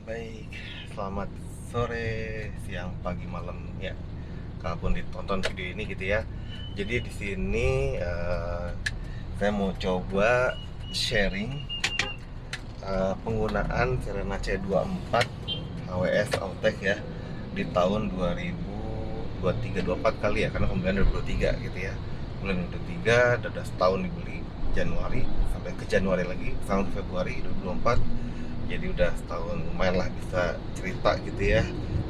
Baik, selamat sore, siang, pagi, malam ya. Kalaupun ditonton video ini gitu ya. Jadi di sini saya mau coba sharing penggunaan Serena C24 HWS Autek ya di tahun 2023-24 kali ya, karena pembelian 2023 gitu ya. Bulan 2023 udah setahun dibeli, Januari sampai ke Januari lagi sampai Februari 2024. Jadi udah setahun, lumayan lah bisa cerita gitu ya,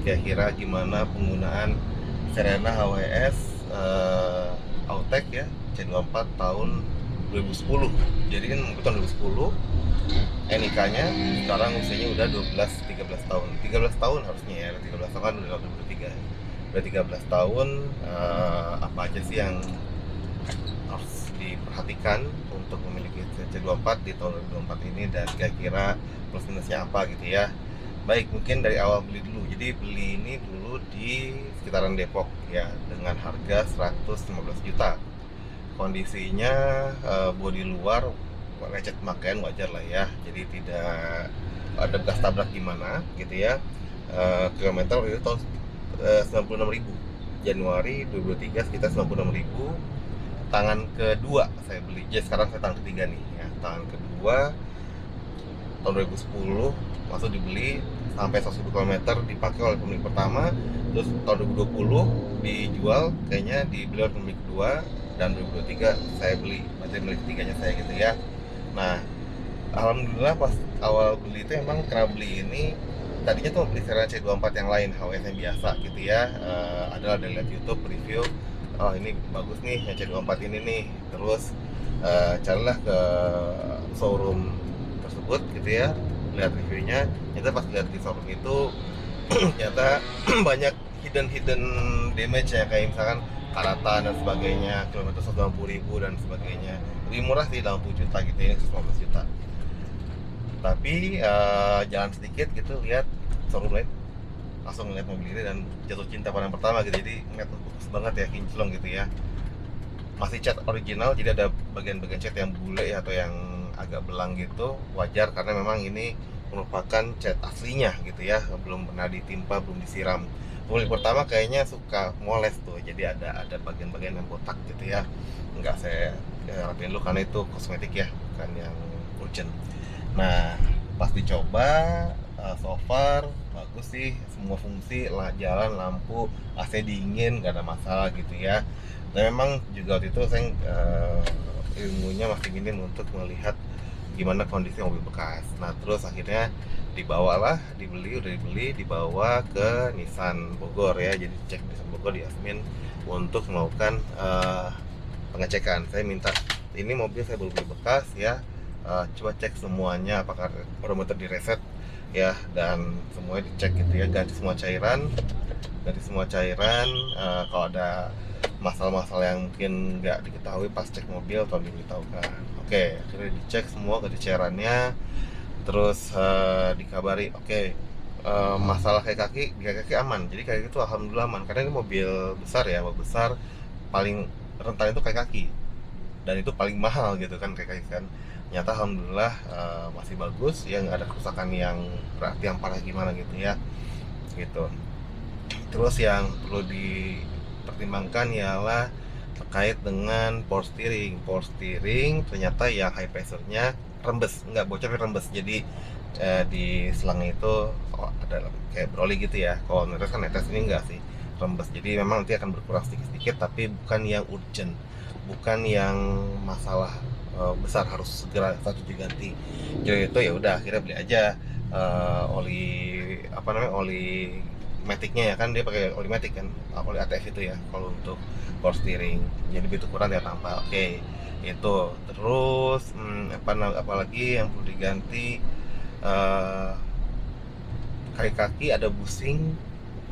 kira-kira gimana penggunaan Serena HWS Autek ya C24 tahun 2010. Jadi kan tahun 2010 NIK-nya, sekarang usianya udah 12-13 tahun, 13 tahun harusnya ya, 13 tahun kan udah 2003, udah 13 tahun. Apa aja sih yang harus diperhatikan untuk memiliki C24 di tahun 2024 ini, dan kira-kira plus minusnya apa gitu ya. Baik, mungkin dari awal beli dulu. Jadi beli ini dulu di sekitaran Depok ya, dengan harga 115 juta. Kondisinya bodi luar lecet pemakaian, wajar lah ya, jadi tidak ada bekas tabrak gimana gitu ya. Kilometer itu tahun 96.000, Januari 2023 sekitar 96.000. Tangan kedua saya beli, jadi sekarang saya tangan ketiga nih ya. Tangan kedua tahun 2010 masuk dibeli sampai 100.000 km dipakai oleh pemilik pertama. Terus tahun 2020 dijual, kayaknya dibeli oleh pemilik kedua, dan 2023 saya beli, berarti milik ketiganya saya gitu ya. Nah, alhamdulillah pas awal beli itu emang karena beli ini tadinya tuh beli Serena C24 yang lain, HWS yang biasa gitu ya. Adalah dari lihat YouTube review, oh ini bagus nih yang C24 ini nih. Terus carilah ke showroom tersebut gitu ya, lihat reviewnya. Ternyata pas lihat di showroom itu ternyata banyak hidden damage ya, kayak misalkan karatan dan sebagainya, kilometer 180.000 dan sebagainya. Lebih murah sih, 80 juta gitu, ini 115 juta. Tapi jalan sedikit gitu lihat showroom lain, langsung ngeliat mobil ini dan jatuh cinta pada yang pertama gitu. Jadi ngeliat bagus banget ya, kinclong gitu ya, masih cat original, jadi ada bagian-bagian cat yang bule ya, atau yang agak belang gitu, wajar karena memang ini merupakan cat aslinya gitu ya, belum pernah ditimpa, belum disiram. Pemilik pertama kayaknya suka moles tuh, jadi ada bagian-bagian yang botak gitu ya. Enggak, saya rapiin dulu karena itu kosmetik ya, bukan yang urgent. Nah, pas dicoba so far bagus sih, semua fungsi lah, jalan, lampu, AC dingin, gak ada masalah gitu ya. Dan memang juga waktu itu saya ilmunya masih minim untuk melihat gimana kondisi mobil bekas. Nah, terus akhirnya udah dibeli, dibawa ke Nissan Bogor ya. Jadi cek Nissan Bogor di Asmin untuk melakukan pengecekan. Saya minta, ini mobil saya baru beli bekas ya, coba cek semuanya, apakah odometer direset ya, dan semuanya dicek gitu ya, ganti semua cairan. Kalau ada masalah-masalah yang mungkin nggak diketahui pas cek mobil, tolong diberitahukan. Oke, akhirnya dicek semua ganti cairannya. Terus dikabari, oke, masalah kaki aman. Jadi kaki itu alhamdulillah aman, karena ini mobil besar ya, mobil besar, paling rentan itu kaki, dan itu paling mahal gitu kan kaki kan. Nyata alhamdulillah masih bagus ya, nggak ada kerusakan yang berarti yang parah gimana gitu ya, gitu. Terus yang perlu dipertimbangkan ialah terkait dengan power steering ternyata yang high pressure-nya rembes, nggak bocor tapi rembes. Jadi di selangnya itu ada kayak broli gitu ya. Kalau netes kan netes, ini enggak sih, rembes. Jadi memang nanti akan berkurang sedikit-sedikit, tapi bukan yang urgent, bukan yang masalah besar harus segera satu diganti. Jadi itu ya udah, akhirnya beli aja oli, apa namanya, oli maticnya ya kan, dia pakai oli matic kan, oli ATF itu ya kalau untuk power steering. Jadi begitu kurang dia tambah. Oke, itu. Terus apalagi yang perlu diganti, kaki-kaki ada busing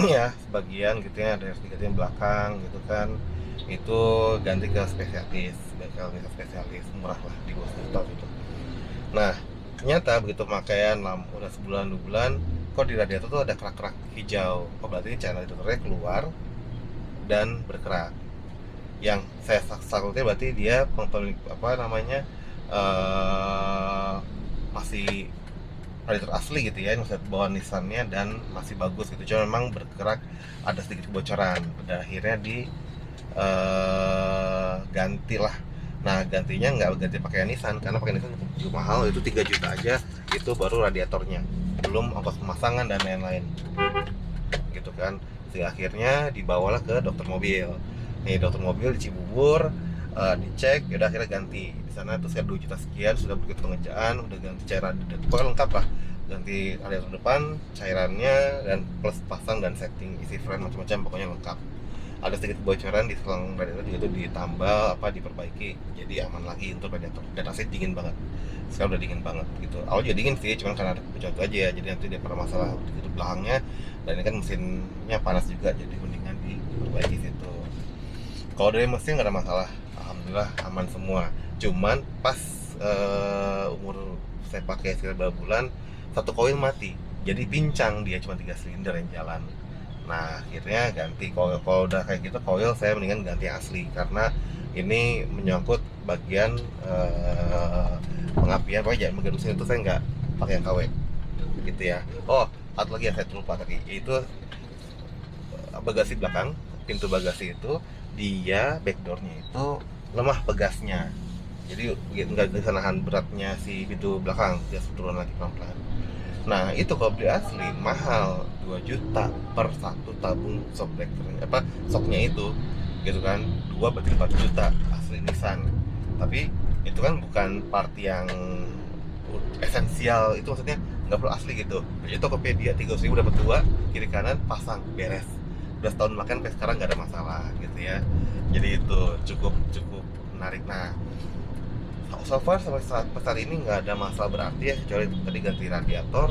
ya sebagian gitu ya, ada yang diganti yang belakang gitu kan. Itu ganti ke spesialis, spesialis murah lah di bawah juta itu. Nah, ternyata begitu pemakaian udah sebulan 2 bulan, kok di radiator tuh ada kerak-kerak hijau. Oh, berarti ini cairan radiatornya keluar dan berkerak. Yang saya takutnya berarti dia apa namanya, masih radiator asli gitu ya, yang saya bawa Nissannya dan masih bagus gitu, cuma memang bergerak ada sedikit kebocoran. Pada akhirnya di ganti lah. Nah gantinya nggak ganti pakai Nissan karena pakai Nissan cukup mahal, itu 3 juta aja, itu baru radiatornya, belum ongkos pemasangan dan lain-lain gitu kan. Sehingga akhirnya dibawalah ke dokter mobil. Nih dokter mobil di Cibubur, dicek, ya udah akhirnya ganti di sana. Terus saya 2 juta sekian, sudah begitu pengerjaan, udah ganti cairan pokoknya lengkap lah, ganti radiator depan, cairannya, dan plus pasang dan setting isi frame macam-macam, pokoknya lengkap. Ada sedikit kebocoran di selang radiator juga, itu ditambal apa diperbaiki, jadi aman lagi untuk radiator. Dan AC dingin banget, sekarang udah dingin banget gitu. Awal juga dingin sih, cuman karena ada kebocoran itu aja ya, jadi nanti dia pernah masalah di belakangnya. Dan ini kan mesinnya panas juga, jadi mendingan diperbaiki situ. Kalau dari mesin nggak ada masalah, alhamdulillah aman semua. Cuman pas umur saya pakai sekitar berapa bulan, satu koil mati, jadi pincang, dia cuma 3 silinder yang jalan. Nah akhirnya ganti koil. Kalau udah kayak gitu koil, saya mendingan ganti asli, karena ini menyangkut bagian pengapian. Pokoknya jangan bagian mesin itu saya nggak pakai yang KW gitu ya. Oh, satu lagi yang saya lupa tadi, yaitu bagasi belakang. Pintu bagasi itu dia backdoornya itu lemah pegasnya, jadi nggak bisa nahan beratnya si pintu belakang, dia turun lagi pelan-pelan. Nah itu kalau beli asli mahal, 2 juta per satu tabung shock breakernya, apa shocknya itu gitu kan. 2 berarti 4 juta asli Nissan. Tapi itu kan bukan part yang esensial, itu maksudnya nggak perlu asli gitu. Jadi Tokopedia 300.000 dapat 2, kiri kanan pasang, beres. Udah setahun makan sampai sekarang nggak ada masalah gitu ya. Jadi itu cukup cukup menarik. Nah so far sampai saat ini nggak ada masalah berarti ya, kecuali tadi ganti radiator,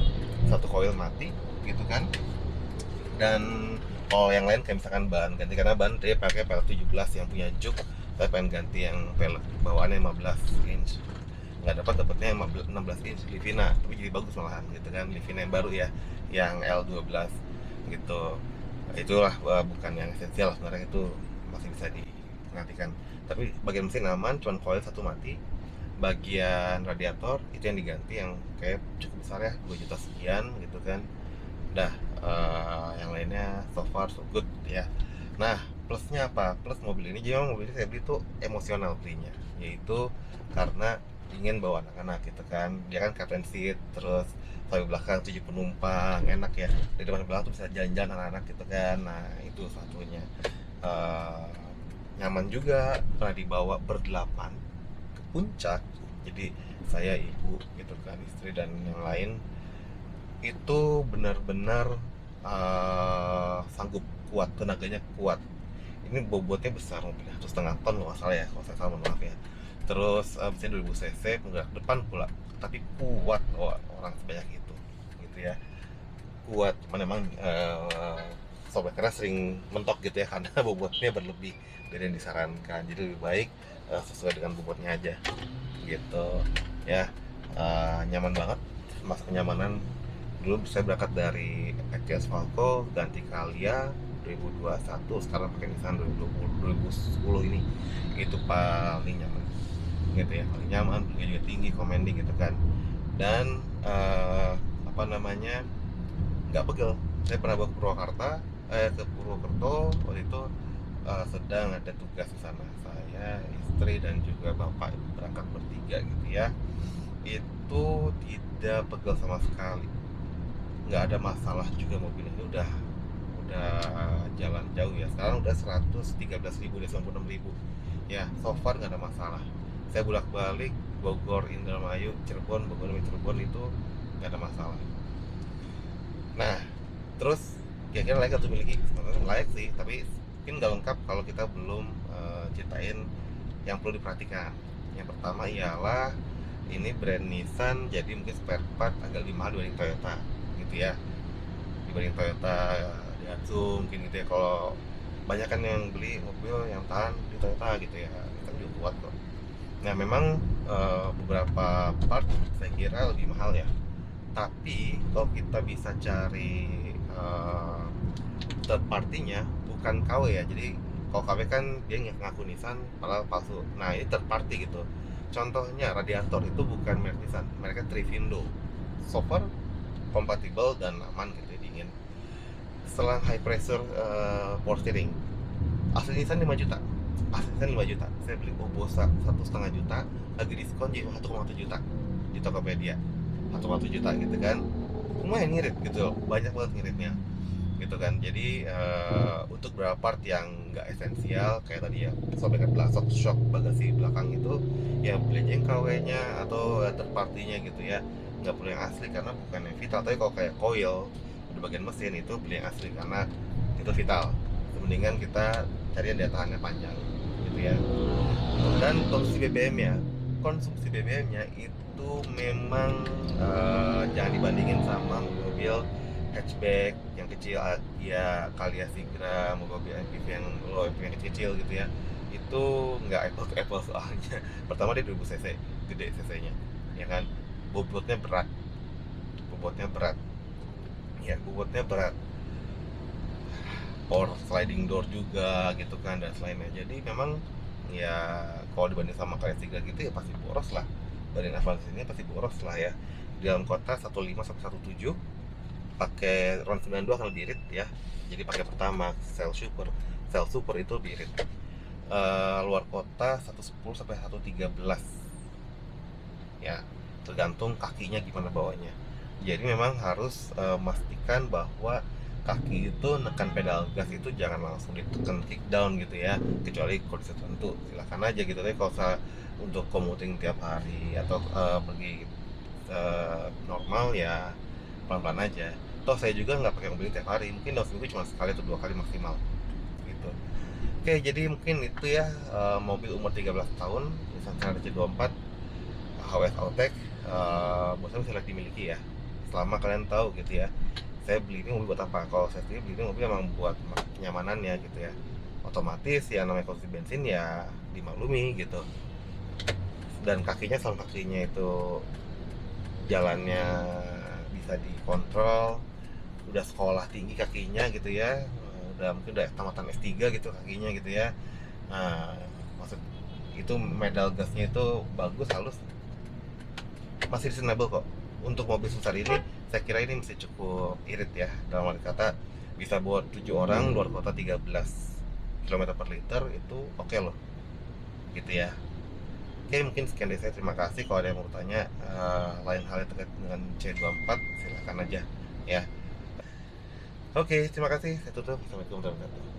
satu koil mati gitu kan. Dan kalau yang lain kayak misalkan ban ganti, karena ban dia pakai pelek 17 yang punya juk, saya pengen ganti yang pelek bawaannya 15 inch. Nggak dapatnya 16 inch Livina, tapi jadi bagus malahan gitu kan. Livina yang baru ya, yang L12 gitu. Itulah bukan yang esensial sebenarnya, itu masih bisa dinantikan. Tapi bagian mesin aman, cuman koil satu mati. Bagian radiator itu yang diganti, yang kayak cukup besar ya, 2 juta sekian gitu kan. Udah yang lainnya so far so good ya. Nah plusnya apa? Plus mobil ini, jadi mobil ini saya beli tuh emosional belinya, yaitu karena ingin bawa anak-anak gitu kan. Dia kan captain seat, terus sampai belakang 7 penumpang, enak ya. Di depan belakang tuh bisa jalan-jalan anak-anak gitu kan. Nah itu satunya. Nyaman juga, pernah dibawa berdelapan ke puncak, jadi saya, ibu gitu kan, istri dan yang lain. Itu benar-benar sanggup, kuat, tenaganya kuat. Ini bobotnya besar, mobilnya 1,5 ton kalau nggak salah ya, kalau saya salah mohon maaf ya. Terus mesin 2000 cc, penggerak depan pula, tapi kuat. Orang sebanyak itu gitu ya, kuat. Cuman memang sobat karena sering mentok gitu ya, karena bobotnya berlebih dari yang disarankan. Jadi lebih baik sesuai dengan bobotnya aja gitu ya. Nyaman banget, masa kenyamanan. Dulu saya berangkat dari Etios Falco, ganti Kalia 2021, sekarang pakai Nissan 2010 ini. Itu paling nyaman gitu ya, paling nyaman, harganya juga tinggi, commanding gitu kan. Dan apa namanya, nggak pegel. Saya pernah bawa ke Purwakarta, ke Purwokerto waktu itu, sedang ada tugas di sana, saya, istri dan juga bapak, berangkat bertiga gitu ya. Itu tidak pegel sama sekali, nggak ada masalah juga. Mobil ini udah jalan jauh ya, sekarang udah 113.000 dari 96.000 ya. So far nggak ada masalah. Saya bolak-balik Bogor Indramayu, Cirebon, Bogor Cirebon, itu nggak ada masalah. Nah terus kira-kira layak atau miliki? Sebenarnya layak sih, tapi mungkin nggak lengkap kalau kita belum ceritain yang perlu diperhatikan. Yang pertama ialah ini brand Nissan, jadi mungkin spare part agak lebih mahal dibanding Toyota gitu ya, dibanding Toyota Daihatsu mungkin gitu ya. Kalau banyak kan yang beli mobil yang tahan di Toyota gitu ya, kita juga kuat kok. Nah memang beberapa part saya kira lebih mahal ya, tapi kalau kita bisa cari third partinya, bukan KW ya. Jadi kalau KW kan dia ngaku Nissan padahal palsu. Nah ini third party gitu. Contohnya radiator itu bukan merek Nissan, mereka Trivindo. So far kompatibel dan aman gitu ya, dingin. Selang high pressure power steering, asli Nissan 5 juta, asli Nissan 5 juta. Saya beli Obosa 1,5 juta, lagi diskon jadi 1,1 juta di Tokopedia. 1,1 juta gitu kan, lumayan ngirit gitu, banyak banget ngiritnya gitu kan. Jadi untuk beberapa part yang nggak esensial kayak tadi ya, sobekan belakang shock bagasi belakang itu ya beli aja yang KW-nya atau third party-nya gitu ya, nggak perlu yang asli karena bukan yang vital. Tapi kalau kayak coil di bagian mesin itu beli yang asli karena itu vital. Mendingan kita cari yang daya tahannya panjang gitu ya. Dan konsumsi BBM-nya itu memang jangan dibandingin sama mobil hatchback yang kecil ya, Calya Sigra, mobil MPV yang low MPV yang kecil gitu ya. Itu nggak apple to apple soalnya. Pertama dia 2000 cc, gede cc-nya ya kan. Bobotnya berat, bobotnya berat ya, bobotnya berat. Power sliding door juga gitu kan dan selainnya. Jadi memang ya kalau dibanding sama KS3 gitu ya pasti boros lah. Dari Avanza ini pasti boros lah ya. Di dalam kota 15 sampai 17, pakai RON 92 akan lebih irit ya. Jadi pakai pertama Cell Super itu lebih irit. Luar kota 110 sampai 113 ya, tergantung kakinya gimana bawanya. Jadi memang harus memastikan bahwa kaki itu nekan pedal gas itu jangan langsung ditekan kick down gitu ya, kecuali kondisi tertentu silakan aja gitu. Tapi kalau untuk commuting tiap hari atau pergi normal ya pelan-pelan aja. Toh saya juga nggak pakai mobil tiap hari, mungkin dalam seminggu cuma sekali atau 2 kali maksimal gitu. Oke, jadi mungkin itu ya, mobil umur 13 tahun Nissan CRC24 HWS Alltech, buat saya bisa layak dimiliki ya, selama kalian tahu gitu ya saya beli ini mobil buat apa. Kalau saya sendiri beli ini mobil memang buat kenyamanannya gitu ya. Otomatis ya namanya konsumsi bensin ya dimaklumi gitu. Dan kakinya itu jalannya bisa dikontrol, udah sekolah tinggi kakinya gitu ya, udah mungkin udah tamatan S3 gitu kakinya gitu ya. Nah, maksud itu medal gasnya itu bagus, halus, masih reasonable kok. Untuk mobil sebesar ini saya kira ini masih cukup irit ya, dalam arti kata bisa buat 7 orang luar kota 13 km per liter itu oke loh gitu ya. Oke, mungkin sekian dari saya, terima kasih. Kalau ada yang mau bertanya lain hal yang terkait dengan C24 silahkan aja ya. Oke, terima kasih, saya tutup. Assalamualaikum warahmatullahi wabarakatuh.